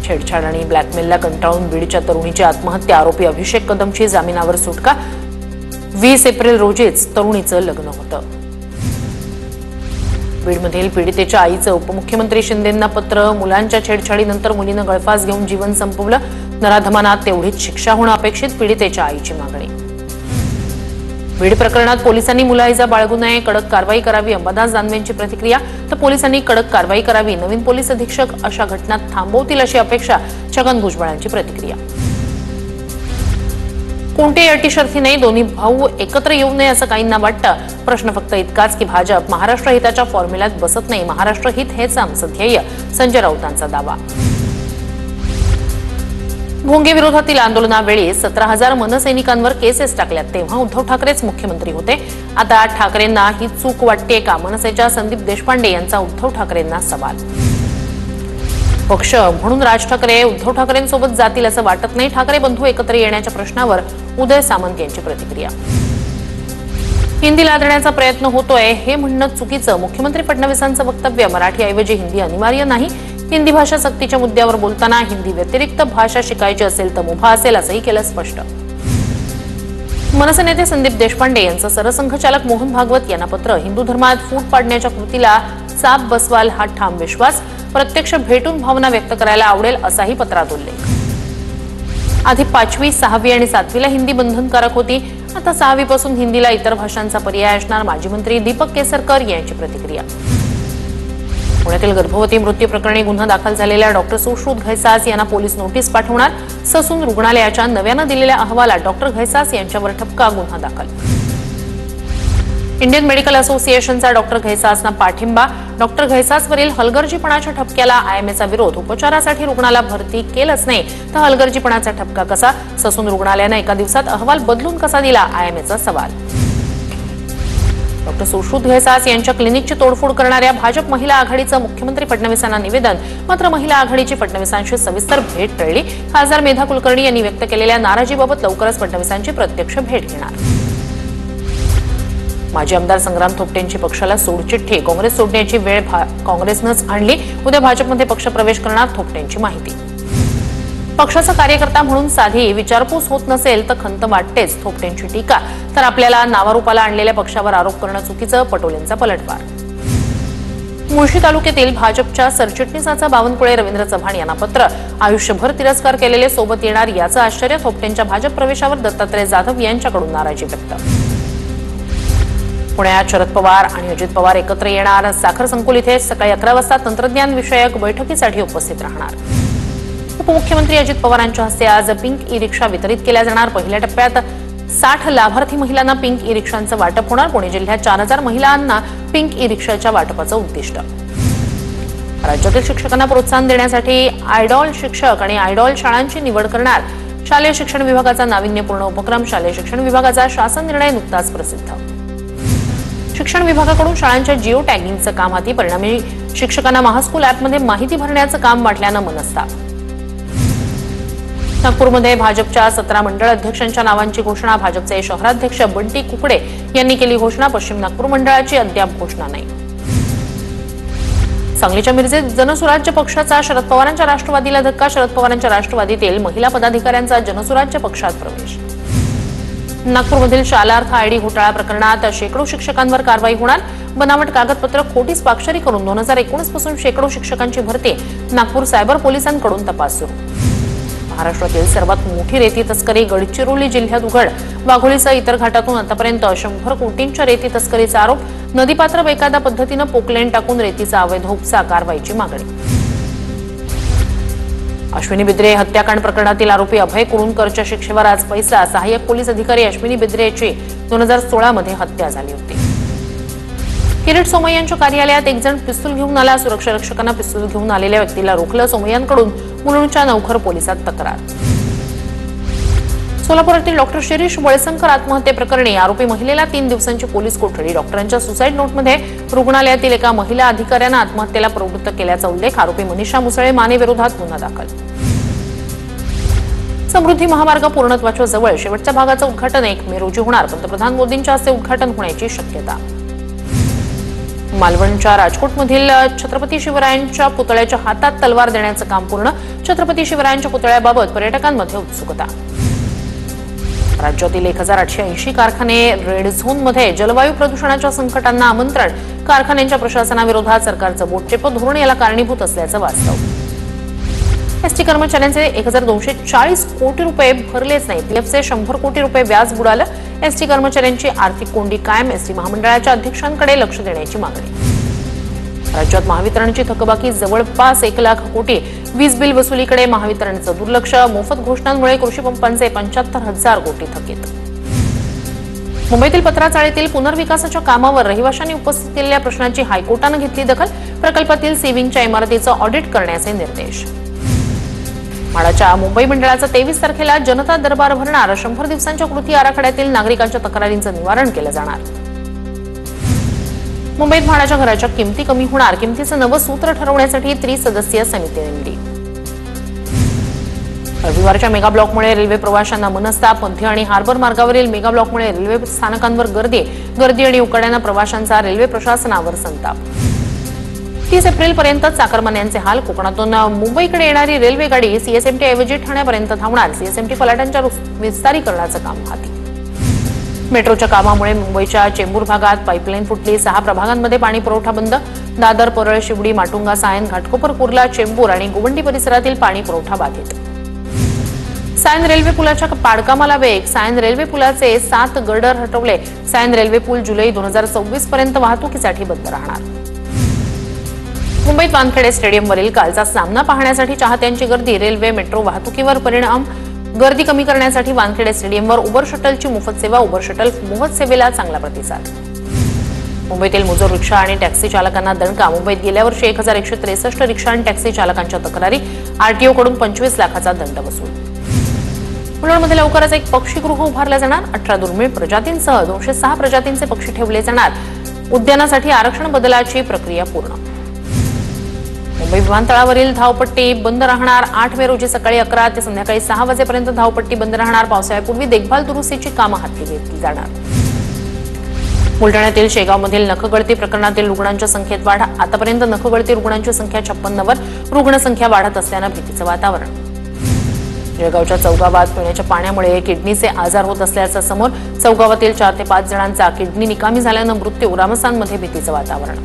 छेडछाड आणि ब्लॅकमेलला कंटाळून बीडच्या तरुणीची आत्महत्या, आरोपी अभिषेक कदमची जामिनावर सुटका। 20 एप्रिल रोजीच तरुणीचं लग्न होतं। बीडमधील पीडितेच्या आईचं उपमुख्यमंत्री शिंदेंना पत्र, मुलांच्या छेडछाडीनंतर मुलीनं गळफास घेऊन जीवन संपवलं, नराधमांना तेवढीच शिक्षा होणं अपेक्षित, पीडितेच्या आईची मागणी। बीड प्रकरणात पोलिसांनी मुलाहिजा बाळगू नये, कडक कारवाई करावी, अंबादास दानवेंची प्रतिक्रिया। तर पोलिसांनी कडक कारवाई करावी, नवीन पोलीस अधीक्षक अशा घटना थांबवतील अशी अपेक्षा, छगन भुजबळांची प्रतिक्रिया। कोणत्याही अटी शर्थी नाही, दोन्ही भाऊ एकत्र येऊ नये असं काहींना वाटतं। प्रश्न फक्त इतकाच की भाजप महाराष्ट्र हिताच्या फॉर्म्युल्यात बसत नाही, महाराष्ट्र हित हेच आमचं ध्येय, संजय राऊतांचा दावा। भोंगे विरोधातील आंदोलनावेळी 17,000 मनसैनिकांवर केसेस टाकल्यात, तेव्हा उद्धव ठाकरेच मुख्यमंत्री होते। आता ठाकरेंना ही चूक वाटते का? मनसेच्या संदीप देशपांडे यांचा उद्धव ठाकरेंना सवाल। पक्ष म्हणून राज ठाकरे उद्धव ठाकरेंसोबत जातील असं वाटत नाही, ठाकरे बंधू एकत्र येण्याच्या प्रश्नावर उदय सामंत यांची प्रतिक्रिया। हिंदी लादण्याचा प्रयत्न होतोय हे म्हणणं चुकीचं, मुख्यमंत्री फडणवीसांचं वक्तव्य, मराठीऐवजी हिंदी अनिवार्य नाही, हिंदी भाषा सक्तीच्या मुद्द्यावर बोलताना हिंदी व्यतिरिक्त भाषा शिकायची असेल तर मुभा असेल असंही केलं स्पष्ट। मनसे नेते संदीप देशपांडे यांचं सरसंघचालक मोहन भागवत यांना पत्र, हिंदू धर्मात फूट पाडण्याच्या कृतीला चाप बसवाल हा ठाम विश्वास, प्रत्यक्ष भेटून भावना व्यक्त करायला आवडेल असाही पत्रात उल्लेख। आधी 5वी, 6वी आणि 7वीला हिंदी बंधनकारक होती, आता 6वी पासून हिंदीला इतर भाषांचा पर्याय असणार, माजी मंत्री दीपक केसरकर यांची प्रतिक्रिया। पुण्यातील गर्भवती मृत्यू प्रकरणी गुन्हा दाखल झालेल्या डॉक्टर सुश्रुत घैसास यांना पोलीस नोटीस पाठवणार, ससून रुग्णालयाच्या नव्यानं दिलेल्या अहवालात डॉक्टर घैसास यांच्यावर ठपका, गुन्हा दाखल। इंडियन मेडिकल असोसिएशनचा डॉक्टर घैसासना पाठिंबा, डॉक्टर घैसासवरील हलगर्जीपणाच्या ठपक्याला आयएमएचा विरोध, उपचारासाठी रुग्णाला भरती केलंच नाही तर हलगर्जीपणाचा ठपका कसा? ससून रुग्णालयानं एका दिवसात अहवाल बदलून कसा दिला? आयएमएचा सवाल। डॉक्टर सुश्रुत घैसास यांच्या क्लिनिकची तोडफोड करणाऱ्या भाजप महिला आघाडीचं मुख्यमंत्री फडणवीसांना निवेदन, मात्र महिला आघाडीची फडणवीसांशी सविस्तर भेट टळली। खासदार मेधा कुलकर्णी यांनी व्यक्त केलेल्या नाराजीबाबत लवकरच फडणवीसांची प्रत्यक्ष भेट घेणार। माजी आमदार संग्राम थोपटेंची पक्षाला सोडचिठ्ठी, काँग्रेस सोडण्याची वेळ काँग्रेसनंच आणली, उद्या भाजपमध्ये पक्षप्रवेश करणार, थोपटेंची माहिती। पक्षाचा कार्यकर्ता म्हणून साधी विचारपूस होत नसेल तर खंत वाटतेच, थोपटेंची टीका। तर आपल्याला नावारूपाला आणलेल्या पक्षावर आरोप करणं चुकीचं, पटोलेंचा पलटवार। मुळशी तालुक्यातील भाजपच्या सरचिटणीसाचा बावनकुळे रवींद्र चव्हाण यांना पत्र, आयुष्यभर तिरस्कार केलेले सोबत येणार याचं आश्चर्य, थोपटेंच्या भाजप प्रवेशावर दत्तात्रय जाधव यांच्याकडून नाराजी व्यक्त। पुण्यात शरद पवार आणि अजित पवार एकत्र येणार, साखर संकुल इथे सकाळी 11 वाजता तंत्रज्ञान विषयक बैठकीसाठी उपस्थित राहणार। उपमुख्यमंत्री अजित पवारांच्या हस्ते आज पिंक ई रिक्षा वितरित केल्या जाणार, पहिल्या टप्प्यात 60 लाभार्थी महिलांना पिंक ई रिक्षांचं वाटप होणार, पुणे जिल्ह्यात 4000 महिलांना पिंक ई रिक्षाच्या वाटपाचं उद्दिष्ट। राज्यातील शिक्षकांना प्रोत्साहन देण्यासाठी आयडॉल शिक्षक आणि आयडॉल शाळांची निवड करणार, शालेय शिक्षण विभागाचा नाविन्यपूर्ण उपक्रम, शालेय शिक्षण विभागाचा शासन निर्णय नुकताच प्रसिद्ध। शिक्षण विभागाकडून शाळांच्या जिओ टॅगिंगचं काम हाती, परिणामी शिक्षकांना महास्कूल ॲपमध्ये माहिती भरण्याचं काम वाटल्यानं मनस्ताप। नागपूरमध्ये भाजपच्या 17 मंडळ अध्यक्षांच्या नावांची घोषणा, भाजपचे शहराध्यक्ष बंटी कुकडे यांनी केली घोषणा, पश्चिम नागपूर मंडळाची अद्याप घोषणा नाही। सांगलीच्या मिरजेत जनसुराज्य पक्षाचा शरद पवारांच्या राष्ट्रवादीला धक्का, शरद पवारांच्या राष्ट्रवादीतील महिला पदाधिकाऱ्यांचा जनसुराज्य पक्षात प्रवेश। नागपूरमधील शालार्थ आयडी घोटाळा प्रकरणात शेकडो शिक्षकांवर कारवाई होणार, बनावट कागदपत्र, खोटी स्वाक्षरी करून 2019 पासून शेकडो शिक्षकांची भरती, नागपूर सायबर पोलिसांकडून तपास सुरू। महाराष्ट्रातील सर्वात मोठी रेती तस्करी गडचिरोली जिल्ह्यात उघड, वाघोलीसह इतर घाटातून आतापर्यंत 100 कोटींच्या रेती तस्करीचा आरोप, नदीपात्र बेकायदा पद्धतीनं पोकलेन टाकून रेतीचा अवैध उपसा, कारवाईची मागणी। अश्विनी बिद्रे हत्याकांड प्रकरणातील आरोपी अभय कुरुंदकरच्या शिक्षेवर आज फैसला, सहाय्यक पोलीस अधिकारी अश्विनी बिद्रेची 2016 मध्ये हत्या झाली होती। किरीट सोमय्यांच्या कार्यालयात एक जण पिस्तूल घेऊन आला, सुरक्षा रक्षकांना पिस्तूल घेऊन आलेल्या व्यक्तीला रोखलं, सोमय्यांकडून मुलुंडच्या नवखर पोलिसात तक्रार। सोलापुरातील डॉक्टर शिरीष वळसंकर आत्महत्येप्रकरणी आरोपी महिलेला 3 दिवसांची पोलीस कोठडी, डॉक्टरांच्या सुसाईड नोटमध्ये रुग्णालयातील एका महिला अधिकाऱ्यानं आत्महत्येला प्रवृत्त केल्याचा उल्लेख, आरोपी मनीषा मुसळे माने विरोधात गुन्हा दाखल। समृद्धी महामार्ग पूर्णत्वाच्या जवळ, शेवटच्या भागाचं उद्घाटन 1 मे रोजी होणार, पंतप्रधान मोदींच्या हस्ते उद्घाटन होण्याची शक्यता। मालवणच्या राजकोटमधील छत्रपती शिवरायांच्या पुतळ्याच्या हातात तलवार देण्याचं काम पूर्ण. छत्रपती शिवरायांच्या पुतळ्याबाबत पर्यटकांमध्ये उत्सुकता. राज्यातील 1880 कारखाने रेड झोनमध्ये. जलवायू प्रदूषणाच्या संकटांना आमंत्रण. कारखान्यांच्या प्रशासनाविरोधात सरकारचं बोटचेप धोरण याला कारणीभूत असल्याचं वास्तव. एसटी कर्मचाऱ्यांचे 1240 कोटी रुपये भरलेच नाही. पीएफचे 100 कोटी रुपये व्याज बुडालं. एसटी कर्मचाऱ्यांची आर्थिक कोंडी कायम. एसटी महामंडळाच्या अध्यक्षांकडे लक्ष देण्याची मागणी. राज्यात महावितरणची थकबाकी जवळपास 1 लाख कोटी. वीज बिल वसुलीकडे महावितरणचं दुर्लक्ष. मोफत घोषणांमुळे कृषी पंपांचे 75,000 कोटी थकीत. मुंबईतील पत्राचाळीतील पुनर्विकासाच्या कामावर रहिवाशांनी उपस्थित केलेल्या प्रश्नाची हायकोर्टानं घेतली दखल. प्रकल्पातील सीविंगच्या इमारतीचं ऑडिट करण्याचे निर्देश. म्हाडाच्या मुंबई मंडळाचा 23 तारखेला जनता दरबार भरणार. 100 दिवसांच्या कृती आराखड्यातील नागरिकांच्या तक्रारींचं निवारण केलं जाणार. मुंबईत म्हाडाच्या घराच्या किमती कमी होणार. किमतीचं नवं सूत्र ठरवण्यासाठी त्रिसदस्यीय समिती नेमली. रविवारच्या मेगा ब्लॉकमुळे रेल्वे प्रवाशांना मनस्ताप. मध्य आणि हार्बर मार्गावरील मेगा ब्लॉकमुळे रेल्वे स्थानकांवर गर्दी आणि उकाड्यानं प्रवाशांचा रेल्वे प्रशासनावर संताप. 30 एप्रिलपर्यंत चाकरमान्यांचे हाल. कोकणातून मुंबईकडे येणारी रेल्वेगाडी सीएसएमटी ऐवजी ठाण्यापर्यंत थांबणार. सीएसएमटी फलाटांच्या विस्तारीकरणाचं काम हाती. मेट्रोच्या कामामुळे मुंबईच्या चेंबूर भागात पाईपलाईन फुटली. 6 प्रभागांमध्ये पाणी पुरवठा बंद. दादर, परळ, शिवडी, माटुंगा, सायन, घाटकोपर, कुर्ला, चेंबूर आणि गोवंडी परिसरातील पाणी पुरवठा बाधित. सायन रेल्वे पुलाच्या पाडकामाला वेग. सायन रेल्वे पुलाचे 7 गर्डर हटवले. सायन रेल्वे पूल जुलै 2024 पर्यंत वाहतुकीसाठी बंद राहणार. मुंबईत वानखेडे स्टेडियमवरील कालचा सामना पाहण्यासाठी चाहत्यांची गर्दी. रेल्वे मेट्रो वाहतुकीवर परिणाम. गर्दी कमी करण्यासाठी वानखेडे स्टेडियमवर उबर शटलची मोफत सेवा. उबर शटल मोफत सेवेला चांगला प्रतिसाद. मुंबईतील मुजोर रिक्षा आणि टॅक्सी चालकांना दणका. मुंबईत गेल्या वर्षी 1163 रिक्षा आणि टॅक्सी चालकांच्या तक्रारी. आरटीओकडून 25 लाखाचा दंड वसूल. मुलुंडमध्ये लवकरच एक पक्षीगृह उभारलं जाणार. 18 दुर्मिळ प्रजातींसह 206 प्रजातींचे पक्षी ठेवले जाणार. उद्यानासाठी आरक्षण बदलाची प्रक्रिया पूर्ण. मुंबई विमानतळावरील धावपट्टी बंद राहणार. 8 मे रोजी सकाळी 11 ते संध्याकाळी 6 वाजेपर्यंत धावपट्टी बंद राहणार. पावसाळ्यापूर्वी देखभाल दुरुस्तीची कामं हाती घेतली जाणार. बुलढाण्यातील शेगावमधील नखगळती प्रकरणातील रुग्णांच्या संख्येत वाढ. आतापर्यंत नखगळती रुग्णांची संख्या 56वर. रुग्णसंख्या वाढत असल्यानं भीतीचं वातावरण. जळगावच्या चौगावात पिण्याच्या पाण्यामुळे किडनीचे आजार होत असल्याचं समोर. चौगावातील 4 ते 5 जणांचा किडनी निकामी झाल्यानं मृत्यू. ग्रामस्थांमध्ये भीतीचं वातावरण.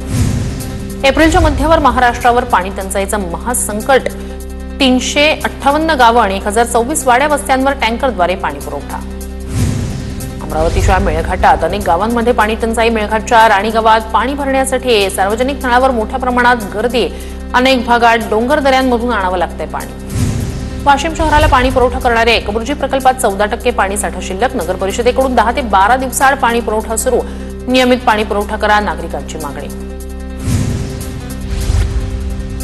एप्रिलच्या मध्यावर महाराष्ट्रावर पाणी टंचाईचं महासंकट. 358 गावं आणि 1024 वाड्या वस्त्यांवर टँकरद्वारे पाणी पुरवठा. अमरावतीच्या मेळघाटात अनेक गावांमध्ये पाणी टंचाई. मेळघाटच्या राणी गावात पाणी भरण्यासाठी सार्वजनिक नळावर मोठ्या प्रमाणात गर्दी. अनेक भागात डोंगर दऱ्यांमधून आणावं लागतंय पाणी. वाशिम शहराला पाणी पुरवठा करणाऱ्या एकबुर्जी प्रकल्पात 14% पाणी साठा शिल्लक. नगर परिषदेकडून 10 ते 12 दिवसाआड पाणी पुरवठा सुरू. नियमित पाणी पुरवठा करा, नागरिकांची मागणी.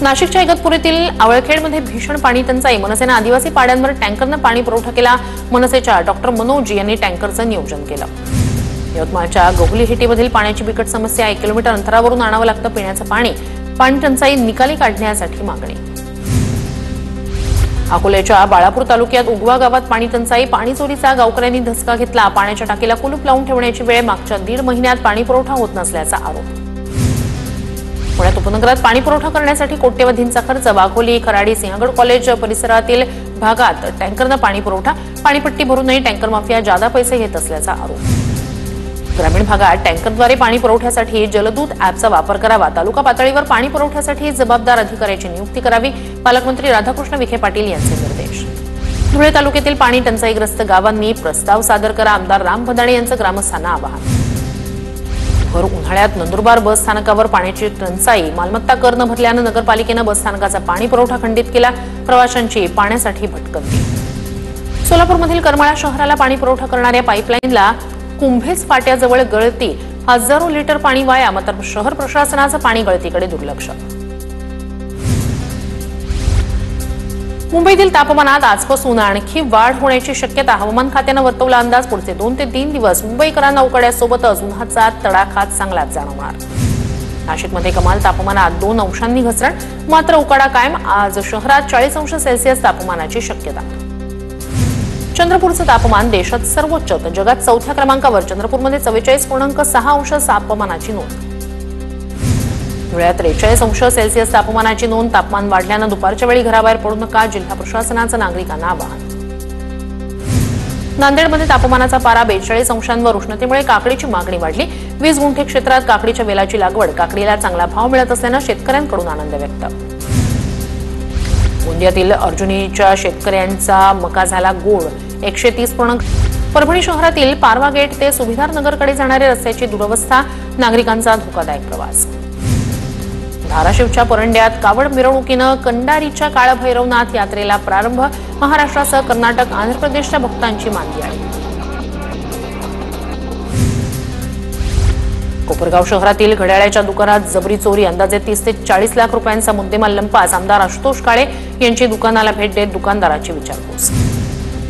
नाशिकच्या इगतपुरीतील आवळखेडमध्ये भीषण पाणी टंचाई. मनसेनं आदिवासी पाड्यांवर टँकरनं पाणी पुरवठा केला. मनसेच्या डॉक्टर मनोज यांनी टँकरचं नियोजन केलं. यवतमाळच्या गोहुलीहेटीमधील पाण्याची बिकट समस्या. 1 किलोमीटर अंतरावरून आणावं लागतं पिण्याचं पाणी. पाणी टंचाई निकाली काढण्यासाठी मागणी. अकोल्याच्या बाळापूर तालुक्यात उगवा गावात पाणी टंचाई. पाणी चोरीचा गावकऱ्यांनी धसका घेतला. पाण्याच्या टाकीला कुलूप लावून ठेवण्याची वेळ. मागच्या 1.5 महिन्यात पाणी पुरवठा होत नसल्याचा आरोप. पुण्यात उपनगरात पाणी पुरवठा करण्यासाठी कोट्यवधींचा खर्च. वाघोली, खराडी, सिंहगड कॉलेज परिसरातील भागात टँकरनं पाणी पुरवठा. पाणीपट्टी भरूनही टँकर माफिया जादा पैसे घेत असल्याचा आरोप. ग्रामीण भागात टँकरद्वारे पाणी पुरवठ्यासाठी जलदूत ॲपचा वापर करावा. तालुका पातळीवर पाणी पुरवठ्यासाठी जबाबदार अधिकाऱ्याची नियुक्ती करावी. पालकमंत्री राधाकृष्ण विखे पाटील यांचे निर्देश. धुळे तालुक्यातील पाणी टंचाईग्रस्त गावांनी प्रस्ताव सादर करा. आमदार राम भदाणे यांचं ग्रामस्थांना आवाहन. भर उन्हाळ्यात नंदुरबार बस स्थानकावर पाण्याची टंचाई. मालमत्ता कर न भरल्यानं नगरपालिकेनं बस स्थानकाचा पाणी पुरवठा खंडित केला. प्रवाशांची पाण्यासाठी भटकंती. सोलापूरमधील करमाळा शहराला पाणी पुरवठा करणाऱ्या पाईपलाईनला कुंभेज फाट्याजवळ गळती. हजारो लिटर पाणी वाया. मात्र शहर प्रशासनाचं पाणी गळतीकडे दुर्लक्ष. मुंबईतील तापमानात आजपासून आणखी वाढ होण्याची शक्यता. हवामान खात्यानं वर्तवला अंदाज. पुढचे 2 ते 3 दिवस मुंबईकरांना उकाड्यासोबतच उन्हाचा तडाखा चांगलाच जाणवणार. नाशिकमध्ये कमाल तापमानात 2 अंशांनी घसरण. मात्र उकाडा कायम. आज शहरात 40 अंश सेल्सिअस तापमानाची शक्यता. चंद्रपूरचं तापमान देशात सर्वोच्च. जगात 4थ्या क्रमांकावर. चंद्रपूरमध्ये 44.6 अंश तापमानाची नोंद. धुळ्यात 43 अंश सेल्सिअस तापमानाची नोंद. तापमान वाढल्यानं दुपारच्या वेळी घराबाहेर पडू नका, जिल्हा प्रशासनाचं नागरिकांना आवाहन. नांदेडमध्ये तापमानाचा पारा 42 अंशांवर. उष्णतेमुळे काकडीची मागणी वाढली. 20 गुंठे क्षेत्रात काकडीच्या वेलाची लागवड. काकडीला चांगला भाव मिळत असल्यानं शेतकऱ्यांकडून आनंद व्यक्त. गोंदियातील अर्जुनीच्या शेतकऱ्यांचा मका झाला गोड. 130. परभणी शहरातील पारवा गेट ते सुभेदार नगरकडे जाणाऱ्या रस्त्याची दुरवस्था. नागरिकांचा धोकादायक प्रवास. धाराशिवच्या परंड्यात कावड मिरवणुकीनं कंडारीच्या काळभैरवनाथ यात्रेला प्रारंभ. महाराष्ट्रासह कर्नाटक, आंध्र प्रदेशच्या भक्तांची मांदियाळी. कोपरगाव शहरातील घड्याळाच्या दुकानात जबरी चोरी. अंदाजे 30 ते 40 लाख रुपयांचा मुद्देमाल लंपास. आमदार आशुतोष काळे यांची दुकानाला भेट देत दुकानदाराची विचारपूस.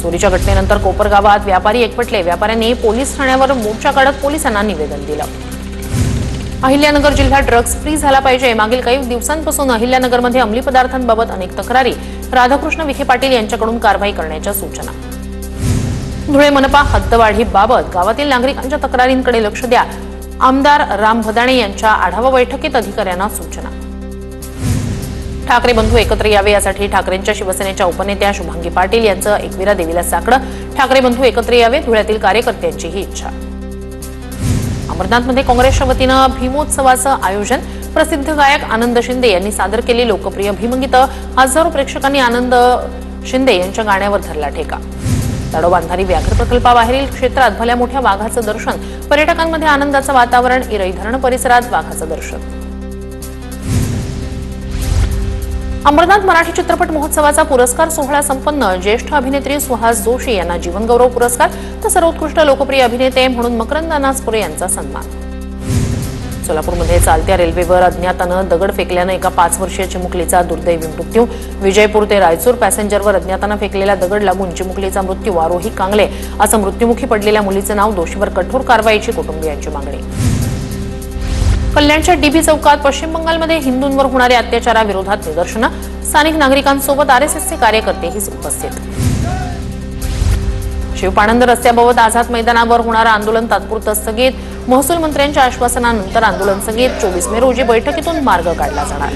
चोरीच्या घटनेनंतर कोपरगावात व्यापारी एकवटले. व्यापाऱ्यांनी पोलीस ठाण्यावर मोर्चा काढत पोलिसांना निवेदन दिलं. अहिल्यानगर जिल्हा ड्रग्ज फ्री झाला पाहिजे. मागील काही दिवसांपासून अहिल्यानगरमध्ये अंमली पदार्थांबाबत अनेक तक्रारी. राधाकृष्ण विखे पाटील यांच्याकडून कारवाई करण्याच्या सूचना. धुळे मनपा हद्दवाढीबाबत गावातील नागरिकांच्या तक्रारींकडे लक्ष द्या. आमदार राम भदाणे यांच्या आढावा बैठकीत अधिकाऱ्यांना सूचना. ठाकरे बंधू एकत्र यावे यासाठी ठाकरेंच्या शिवसेनेच्या उपनेत्या शुभांगी पाटील यांचं एकविरा देवीला साकडं. ठाकरे बंधू एकत्र यावे, धुळ्यातील कार्यकर्त्यांची ही इच्छा. अमरनाथमध्ये काँग्रेसच्या वतीनं भीमोत्सवाचं आयोजन. प्रसिद्ध गायक आनंद शिंदे यांनी सादर केली लोकप्रिय भीमगीतं. हजारो प्रेक्षकांनी आनंद शिंदे यांच्या गाण्यावर धरला ठेका. ताडोबांधारी व्याघ्र प्रकल्पाबाहेरील क्षेत्रात भल्या मोठ्या वाघाचं दर्शन. पर्यटकांमध्ये आनंदाचं वातावरण. इरई धरण परिसरात वाघाचं दर्शन. अमरनाथ मराठी चित्रपट महोत्सवाचा पुरस्कार सोहळा संपन्न. ज्येष्ठ अभिनेत्री सुहास जोशी यांना जीवनगौरव पुरस्कार तर सर्वोत्कृष्ट लोकप्रिय अभिनेते म्हणून मकरंद अनासपुरे यांचा सन्मान. सोलापूरमध्ये चालत्या रेल्वेवर अज्ञातानं दगड फेकल्यानं एका 5 वर्षीय चिमुकलीचा दुर्दैवी मृत्यू. विजयपूर ते रायचूर पॅसेंजरवर अज्ञातानं फेकलेला दगड लागून चिमुकलीचा मृत्यू. आरोही कांगले असं मृत्युमुखी पडलेल्या मुलीचं नाव. दोषीवर कठोर कारवाईची कुटुंबियांची मागणी. कल्याणच्या डीबी चौकात पश्चिम बंगालमध्ये हिंदूंवर होणाऱ्या अत्याचाराविरोधात निदर्शनं. स्थानिक नागरिकांसोबत आरएसएसचे कार्यकर्तेही उपस्थित. शिवपाणंद रस्त्याबाबत आझाद मैदानावर होणारं आंदोलन तात्पुरतं स्थगित. महसूल मंत्र्यांच्या आश्वासनानंतर आंदोलन स्थगित. 24 मे रोजी बैठकीतून मार्ग काढला जाणार.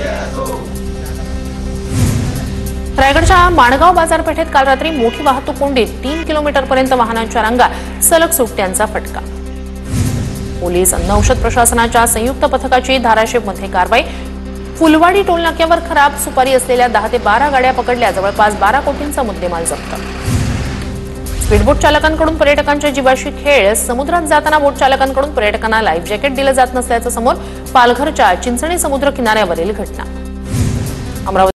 रायगडच्या माणगाव बाजारपेठेत काल रात्री मोठी वाहतूक कोंडी. 3 किलोमीटरपर्यंत वाहनांच्या रांगा. सलग सुट्ट्यांचा फटका. पोलीस अन्न औषध प्रशासनाच्या संयुक्त पथकाची धाराशिवमध्ये कारवाई. फुलवाडी टोलनाक्यावर खराब सुपारी असलेल्या 10 ते 12 गाड्या पकडल्या. जवळपास 12 कोटींचा मुद्देमाल जप्त. स्पीडबोट चालकांकडून पर्यटकांच्या जीवाशी खेळ. समुद्रात जाताना बोट चालकांकडून पर्यटकांना लाईफ जॅकेट दिलं जात नसल्याचं समोर. पालघरच्या चिंचणी समुद्र किनाऱ्यावरील घटना. अमरावती